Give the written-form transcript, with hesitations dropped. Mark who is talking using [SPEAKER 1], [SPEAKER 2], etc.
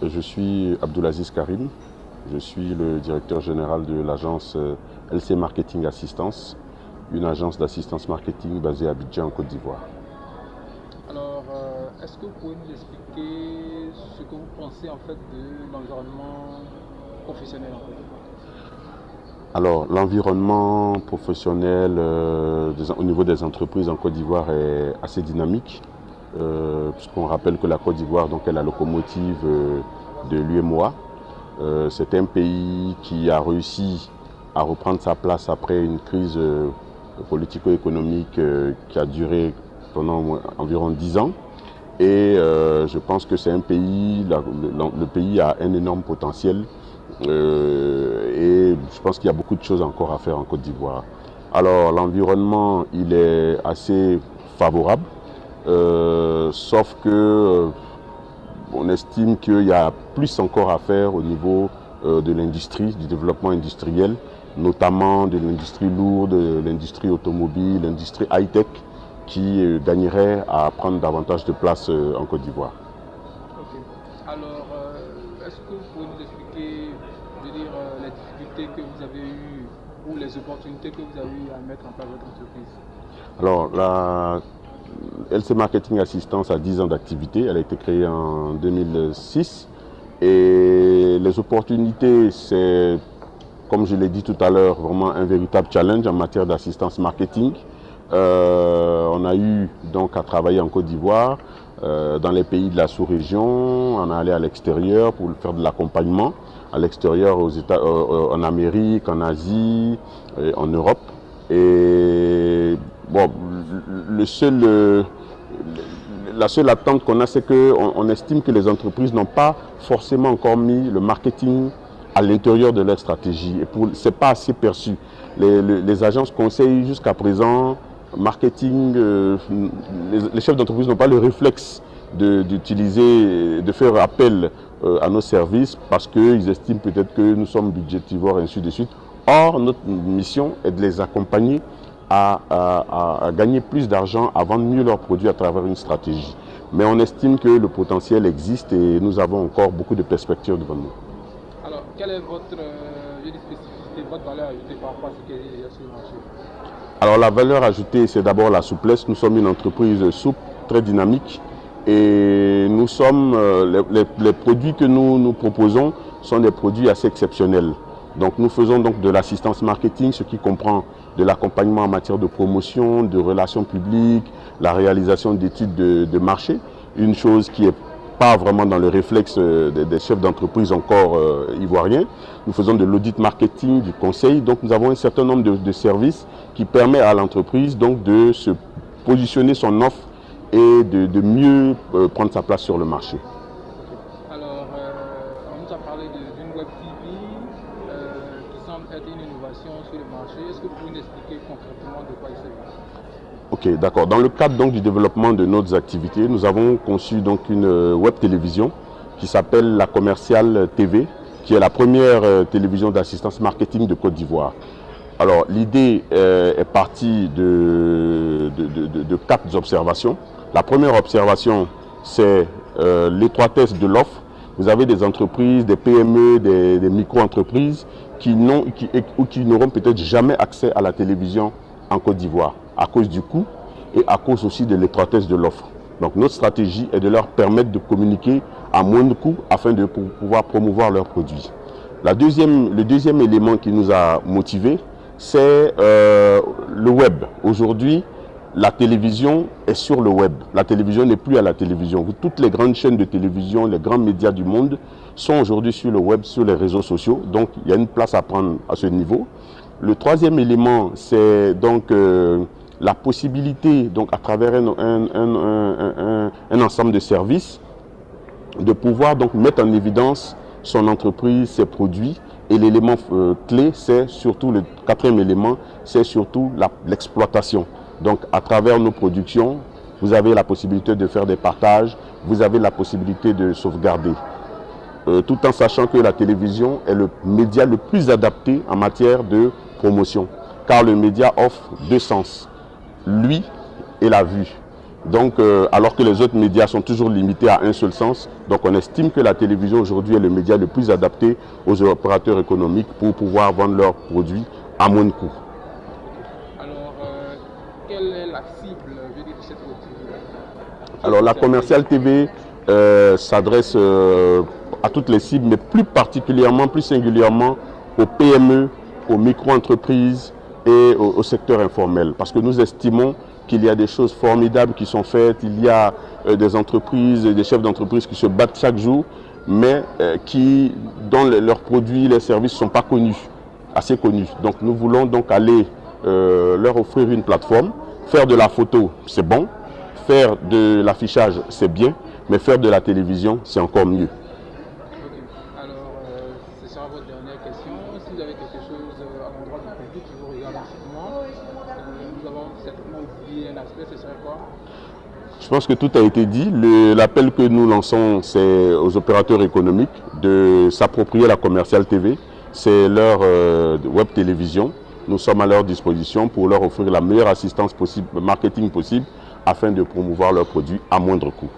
[SPEAKER 1] Je suis Abdoulaziz Karim, je suis le directeur général de l'agence LC Marketing Assistance, une agence d'assistance marketing basée à Abidjan, en Côte d'Ivoire.
[SPEAKER 2] Alors, est-ce que vous pouvez nous expliquer ce que vous pensez en fait de l'environnement professionnel en Côte d'Ivoire?
[SPEAKER 1] Alors, l'environnement professionnel au niveau des entreprises en Côte d'Ivoire est assez dynamique, puisqu'on rappelle que la Côte d'Ivoire est la locomotive de l'UEMOA. C'est un pays qui a réussi à reprendre sa place après une crise politico-économique qui a duré pendant environ 10 ans. Et je pense que c'est un pays, le pays a un énorme potentiel et je pense qu'il y a beaucoup de choses encore à faire en Côte d'Ivoire. Alors l'environnement, il est assez favorable, sauf que on estime qu'il y a plus encore à faire au niveau de l'industrie, du développement industriel, notamment de l'industrie lourde, l'industrie automobile, l'industrie high-tech, qui gagnerait à prendre davantage de place en Côte d'Ivoire.
[SPEAKER 2] Ok. Alors, est-ce que vous pouvez nous expliquer, les difficultés que vous avez eues ou les opportunités que vous avez eues à mettre en place votre entreprise?
[SPEAKER 1] Alors, la LC Marketing Assistance a 10 ans d'activité, elle a été créée en 2006 et les opportunités, c'est, comme je l'ai dit tout à l'heure, vraiment un véritable challenge en matière d'assistance marketing. On a eu donc à travailler en Côte d'Ivoire, dans les pays de la sous-région, on est allé à l'extérieur pour faire de l'accompagnement, à l'extérieur en Amérique, en Asie, en Europe. Et bon, la seule attente qu'on a, c'est qu'on estime que les entreprises n'ont pas forcément encore mis le marketing à l'intérieur de leur stratégie. Et ce n'est pas assez perçu. Les agences conseillent jusqu'à présent marketing, les chefs d'entreprise n'ont pas le réflexe d'utiliser, de faire appel à nos services parce qu'ils estiment peut-être que nous sommes budgétivores et ainsi de suite. Or, notre mission est de les accompagner à gagner plus d'argent, à vendre mieux leurs produits à travers une stratégie. Mais on estime que le potentiel existe et nous avons encore beaucoup de perspectives devant nous.
[SPEAKER 2] Alors, quelle est votre spécificité, votre valeur ajoutée par rapport à ce qui est déjà sur le marché?
[SPEAKER 1] Alors la valeur ajoutée, c'est d'abord la souplesse. Nous sommes une entreprise souple, très dynamique et nous sommes, les produits que nous proposons sont des produits assez exceptionnels. Donc nous faisons donc de l'assistance marketing, ce qui comprend de l'accompagnement en matière de promotion, de relations publiques, la réalisation d'études de marché, une chose qui est pas vraiment dans le réflexe des chefs d'entreprise encore ivoiriens. Nous faisons de l'audit marketing, du conseil, donc nous avons un certain nombre de services qui permettent à l'entreprise donc de se positionner son offre et de mieux prendre sa place sur le marché.
[SPEAKER 2] Alors, on nous a parlé d'une web TV qui semble être une innovation sur le marché. Est-ce que vous pouvez nous expliquer concrètement de quoi il s'agit?
[SPEAKER 1] Ok, d'accord. Dans le cadre donc du développement de nos activités, nous avons conçu donc une web télévision qui s'appelle la Commerciale TV, qui est la première télévision d'assistance marketing de Côte d'Ivoire. Alors l'idée est partie de 4 observations. La première observation, c'est l'étroitesse de l'offre. Vous avez des entreprises, des PME, des micro-entreprises qui n'auront peut-être jamais accès à la télévision en Côte d'Ivoire, à cause du coût et à cause aussi de l'étroitesse de l'offre. Donc notre stratégie est de leur permettre de communiquer à moindre coût afin de pouvoir promouvoir leurs produits. Le deuxième élément qui nous a motivés, c'est le web. Aujourd'hui, la télévision est sur le web. La télévision n'est plus à la télévision. Toutes les grandes chaînes de télévision, les grands médias du monde sont aujourd'hui sur le web, sur les réseaux sociaux. Donc il y a une place à prendre à ce niveau. Le troisième élément, c'est donc la possibilité, donc à travers un ensemble de services, de pouvoir donc mettre en évidence son entreprise, ses produits. Et l'élément clé, c'est surtout le quatrième élément, c'est surtout l'exploitation. Donc à travers nos productions, vous avez la possibilité de faire des partages, vous avez la possibilité de sauvegarder. Tout en sachant que la télévision est le média le plus adapté en matière de promotion. Car le média offre 2 sens, l'ouïe et la vue. Donc, alors que les autres médias sont toujours limités à un seul sens, donc on estime que la télévision aujourd'hui est le média le plus adapté aux opérateurs économiques pour pouvoir vendre leurs produits à moins de coûts.
[SPEAKER 2] Alors, quelle est la cible, je veux dire, de cette web TV?
[SPEAKER 1] Alors, la commerciale TV s'adresse à toutes les cibles, mais plus particulièrement, plus singulièrement aux PME, aux micro-entreprises et au secteur informel. Parce que nous estimons qu'il y a des choses formidables qui sont faites, il y a des entreprises, des chefs d'entreprise qui se battent chaque jour, mais dont leurs produits, les services ne sont pas connus, assez connus. Donc nous voulons donc aller leur offrir une plateforme. Faire de la photo, c'est bon. Faire de l'affichage, c'est bien. Mais faire de la télévision, c'est encore mieux.
[SPEAKER 2] Alors, ce sera votre dernière question. Si vous avez quelque chose à l'endroit du public qui vous regarde en ce moment, nous avons certainement oublié un aspect, ce serait quoi?
[SPEAKER 1] Je pense que tout a été dit. L'appel que nous lançons, c'est aux opérateurs économiques de s'approprier la commerciale TV. C'est leur web télévision. Nous sommes à leur disposition pour leur offrir la meilleure assistance possible, marketing possible, afin de promouvoir leurs produits à moindre coût.